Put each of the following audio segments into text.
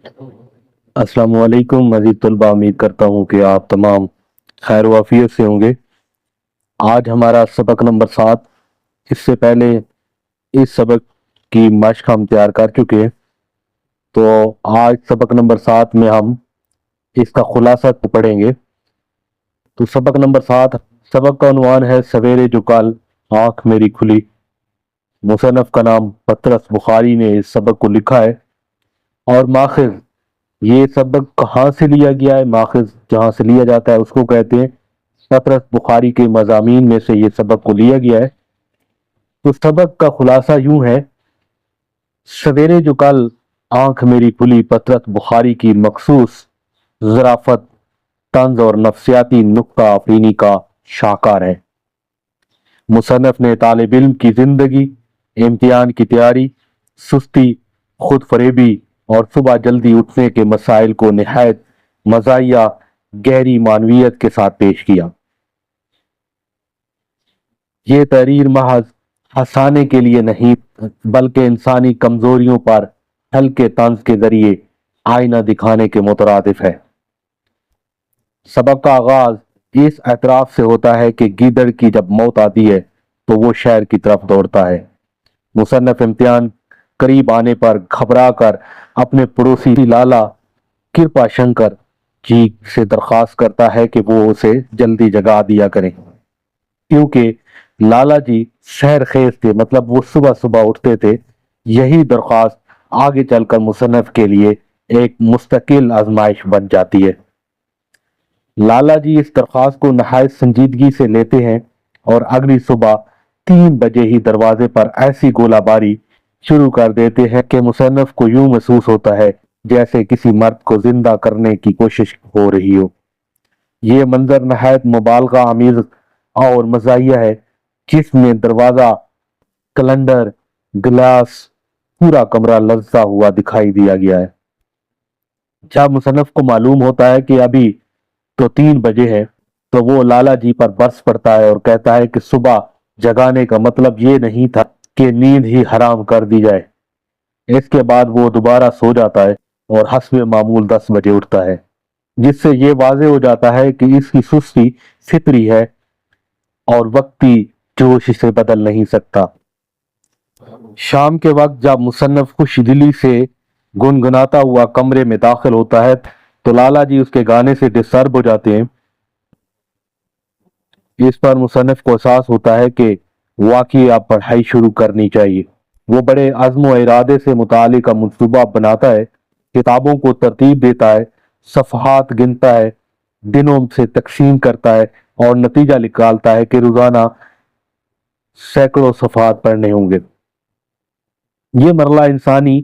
अस्सलाम वालेकुम मज़ीद तलबा, उम्मीद करता हूँ कि आप तमाम खैर वाफियत से होंगे। आज हमारा सबक नंबर 7। इससे पहले इस सबक की मश्क हम तैयार कर चुके हैं, तो आज सबक नंबर 7 में हम इसका खुलासा तो पढ़ेंगे। तो सबक नंबर 7, सबक का उन्वान है सवेरे जो कल आँख मेरी खुली। मुसन्नफ़ का नाम पतरस बुखारी ने इस सबक को लिखा है। और माखिज़, ये सबक कहाँ से लिया गया है? माखिज़ जहाँ से लिया जाता है उसको कहते हैं। पतरस बुखारी के मज़ामीन में से ये सबक को लिया गया है। तो सबक का खुलासा यूं है, सवेरे जो कल आंख मेरी खुली पतरस बुखारी की मखसूस ज़राफ़त, तंज और नफ्सियाती नुक्ता आफरीनी का शाहकार है। मुसन्नफ़ ने तालिब इल्म की ज़िंदगी, इम्तिहान की तैयारी, सुस्ती, खुद फरेबी और सुबह जल्दी उठने के मसाइल को निहायत मज़ाहिया गहरी मानवियत के साथ पेश किया। ये तहरीर महज हंसाने के लिए नहीं, बल्कि इंसानी कमजोरियों पर हल्के तंज के जरिए आईना दिखाने के मुतरादिफ है। सबक का आगाज इस एतराफ से होता है कि गीदड़ की जब मौत आती है तो वो शहर की तरफ दौड़ता है। मुसन्नफ इम्तिहान करीब आने पर घबरा कर अपने पड़ोसी लाला कृपा शंकर जी से दरख्वास्त करता है कि वो उसे जल्दी जगा दिया करें, क्योंकि लाला जी सहर खेज थे, मतलब वो सुबह सुबह उठते थे। यही दरख्वास्त आगे चलकर मुसन्नफ के लिए एक मुस्तकिल आजमाइश बन जाती है। लाला जी इस दरख्वास्त को नहायत संजीदगी से लेते हैं और अगली सुबह 3 बजे ही दरवाजे पर ऐसी गोलाबारी शुरू कर देते हैं कि मुसन्नफ को यूं महसूस होता है जैसे किसी मर्द को जिंदा करने की कोशिश हो रही हो। ये मंजर नहायत मुबालगा आमीज और मज़ाहिया है, जिसमें दरवाजा, कैलेंडर, गिलास, पूरा कमरा लज्जा हुआ दिखाई दिया गया है। जब मुसन्नफ को मालूम होता है कि अभी तो 3 बजे है, तो वो लाला जी पर बरस पड़ता है और कहता है कि सुबह जगाने का मतलब ये नहीं था कि नींद ही हराम कर दी जाए। इसके बाद वो दोबारा सो जाता है और हस्बे मामूल 10 बजे उठता है, जिससे ये वाजे हो जाता है कि इसकी सुस्ती फितरी है और वक्ती जोश इसे बदल नहीं सकता। शाम के वक्त जब मुसन्नफ खुश दिली से गुनगुनाता हुआ कमरे में दाखिल होता है, तो लाला जी उसके गाने से डिस्टर्ब हो जाते हैं। इस पर मुसन्नफ को एहसास होता है कि वाकई अब पढ़ाई शुरू करनी चाहिए। वो बड़े अज़्म व इरादे से मुताले का मंसूबा बनाता है, किताबों को तरतीब देता है, सफ़हात गिनता है, दिनों से तकसीम करता है और नतीजा निकालता है कि रोजाना सैकड़ों सफ़हात पढ़ने होंगे। ये मरला इंसानी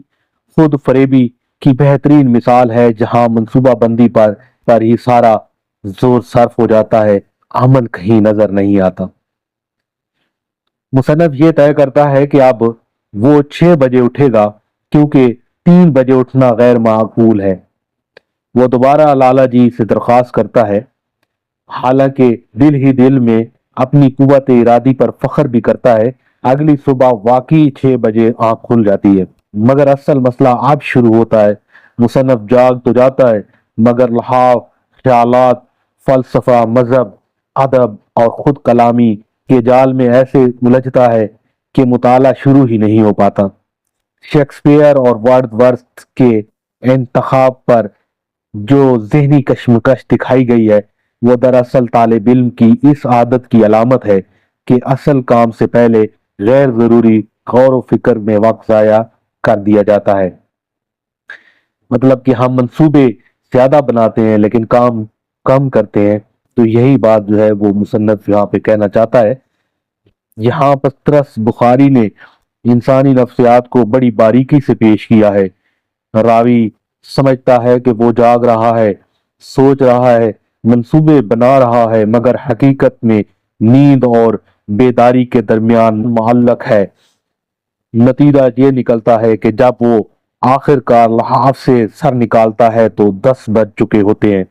खुद फरेबी की बेहतरीन मिसाल है, जहां मनसूबा बंदी पर ही सारा जोर सर्फ हो जाता है, अमल कहीं नजर नहीं आता। मुसन्नफ ये तय करता है कि अब वो 6 बजे उठेगा, क्योंकि 3 बजे उठना गैर माकूल है। वो दोबारा लाला जी से दरख्वास्त करता है, हालांकि दिल ही दिल में अपनी कुव्वत इरादी पर फख्र भी करता है। अगली सुबह वाकई 6 बजे आंख खुल जाती है, मगर असल मसला अब शुरू होता है। मुसन्नफ जाग तो जाता है, मगर लहाव, ख्यालात, फलसफा, मजहब, अदब और खुद कलामी के जाल में ऐसे उलझता है कि मुताला शुरू ही नहीं हो पाता। शेक्सपियर और वर्ड्सवर्थ के इंतखाब पर जो जहनी कश्मकश दिखाई गई है, वो दरअसल तालिब इल्म की इस आदत की अलामत है कि असल काम से पहले गैर जरूरी गौर व फिक्र में वक्त जाया कर दिया जाता है। मतलब कि हम मंसूबे ज्यादा बनाते हैं लेकिन काम कम करते हैं। तो यही बात जो है वो मुसन्नफ यहाँ पे कहना चाहता है। यहाँ पतरस बुखारी ने इंसानी नफ्सियात को बड़ी बारीकी से पेश किया है। रावी समझता है कि वो जाग रहा है, सोच रहा है, मंसूबे बना रहा है, मगर हकीकत में नींद और बेदारी के दरमियान मुअल्लक है। नतीजा ये निकलता है कि जब वो आखिरकार लहाफ से सर निकालता है तो 10 बज चुके होते हैं।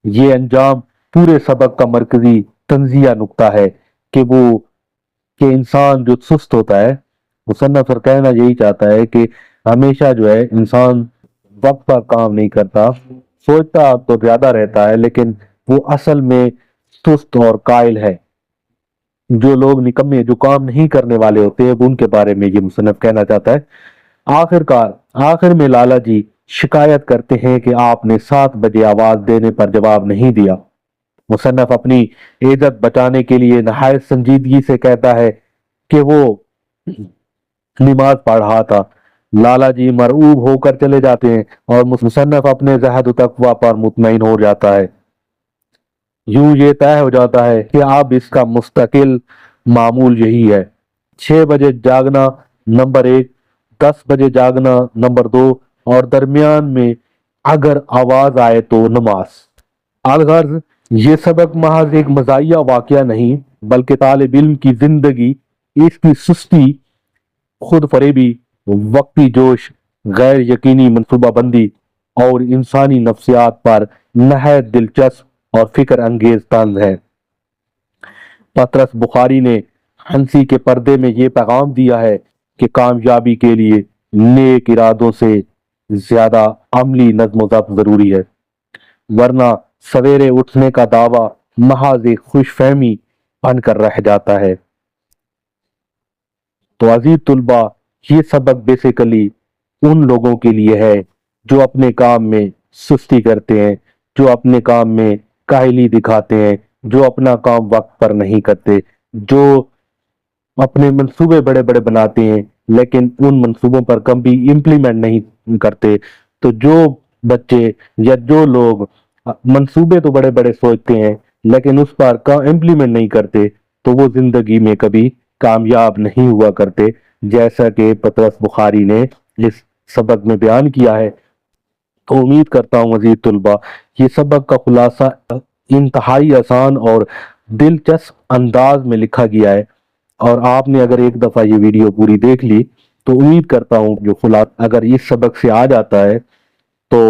ये अंजाम पूरे सबक का मरकजी तंजिया नुक्ता है कि वो कि इंसान जो सुस्त होता है, मुसन्नफ सर कहना यही चाहता है कि हमेशा जो है इंसान वक्त पर काम नहीं करता, सोचता तो ज्यादा रहता है लेकिन वो असल में सुस्त और कायल है। जो लोग निकम्मे, जो काम नहीं करने वाले होते हैं, उनके बारे में ये मुसन्निफ कहना चाहता है। आखिर में लाला जी शिकायत करते हैं कि आपने 7 बजे आवाज देने पर जवाब नहीं दिया। मुसन्निफ अपनी इज्जत बचाने के लिए नहायत संजीदगी से कहता है कि वो नमाज पढ़ रहा था। लाला जी मरऊब होकर चले जाते हैं और मुसन्निफ अपने ज़हद तकवा पर मुतमईन हो जाता है। यूं ये तय हो जाता है कि अब इसका मुस्तकिल मामूल यही है, 6 बजे जागना नंबर 1, 10 बजे जागना नंबर 2 और दरमियान में अगर आवाज आए तो नमाज। अलगर्ज ये सबक महज एक मजाहिया वाकया नहीं बल्कि तालिब इल्म की जिंदगी, इसकी सुस्ती, खुद फरेबी, वक्ती जोश, गैर यकीनी मनसूबाबंदी और इंसानी नफ्सियात पर नहायत दिलचस्प और फिक्र अंगेज तंज है। पतरस बुखारी ने हंसी के पर्दे में ये पैगाम दिया है कि कामयाबी के लिए नेक इरादों से ज्यादा अमली नज़्म ज़ब्त जरूरी है, वरना सवेरे उठने का दावा महज एक खुशफहमी बनकर रह जाता है। तो अजीज तुलबा, ये सबक बेसिकली उन लोगों के लिए है जो अपने काम में सुस्ती करते हैं, जो अपने काम में काहली दिखाते हैं, जो अपना काम वक्त पर नहीं करते, जो अपने मंसूबे बड़े बड़े बनाते हैं लेकिन उन मंसूबों पर कभी इम्प्लीमेंट नहीं करते। तो जो बच्चे या जो लोग मंसूबे तो बड़े बड़े सोचते हैं लेकिन उस पर इम्प्लीमेंट नहीं करते, तो वो जिंदगी में कभी कामयाब नहीं हुआ करते, जैसा कि पतरस बुखारी ने इस सबक में बयान किया है। तो उम्मीद करता हूँ मजीद तुलबा ये सबक का खुलासा इंतहाई आसान और दिलचस्प अंदाज में लिखा गया है, और आपने अगर एक दफा ये वीडियो पूरी देख ली तो उम्मीद करता हूँ जो खुलासा अगर इस सबक से आ जाता है तो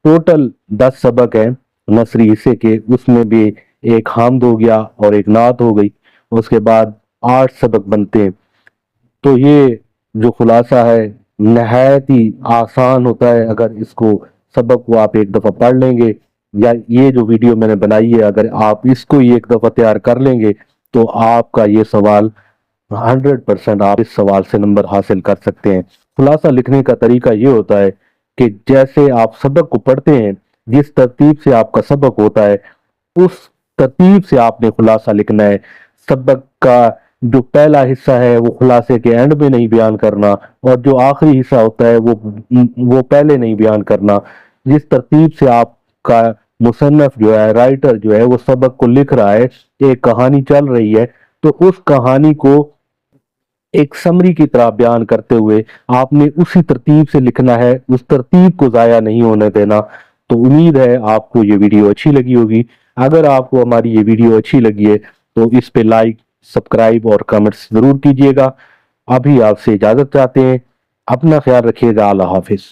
टोटल 10 सबक है नसरी हिस्से के, उसमें भी एक हामद हो गया और एक नात हो गई, उसके बाद 8 सबक बनते हैं। तो ये जो खुलासा है नहायत ही आसान होता है, अगर इसको सबक को आप एक दफा पढ़ लेंगे या ये जो वीडियो मैंने बनाई है अगर आप इसको ही एक दफा तैयार कर लेंगे तो आपका ये सवाल 100% आप इस सवाल से नंबर हासिल कर सकते हैं। खुलासा लिखने का तरीका ये होता है कि जैसे आप सबक को पढ़ते हैं, जिस तरतीब से आपका सबक होता है उस तरतीब से आपने खुलासा लिखना है। सबक का जो पहला हिस्सा है वो खुलासे के एंड में नहीं बयान करना, और जो आखिरी हिस्सा होता है वो पहले नहीं बयान करना। जिस तरतीब से आपका मुसन्निफ जो है, राइटर जो है, वो सबक को लिख रहा है, एक कहानी चल रही है, तो उस कहानी को एक समरी की तरह बयान करते हुए आपने उसी तरतीब से लिखना है, उस तरतीब को जाया नहीं होने देना। तो उम्मीद है आपको ये वीडियो अच्छी लगी होगी। अगर आपको हमारी ये वीडियो अच्छी लगी है तो इस पे लाइक, सब्सक्राइब और कमेंट्स जरूर कीजिएगा। अभी आपसे इजाजत चाहते हैं, अपना ख्याल रखिएगा। अल्लाह हाफिज।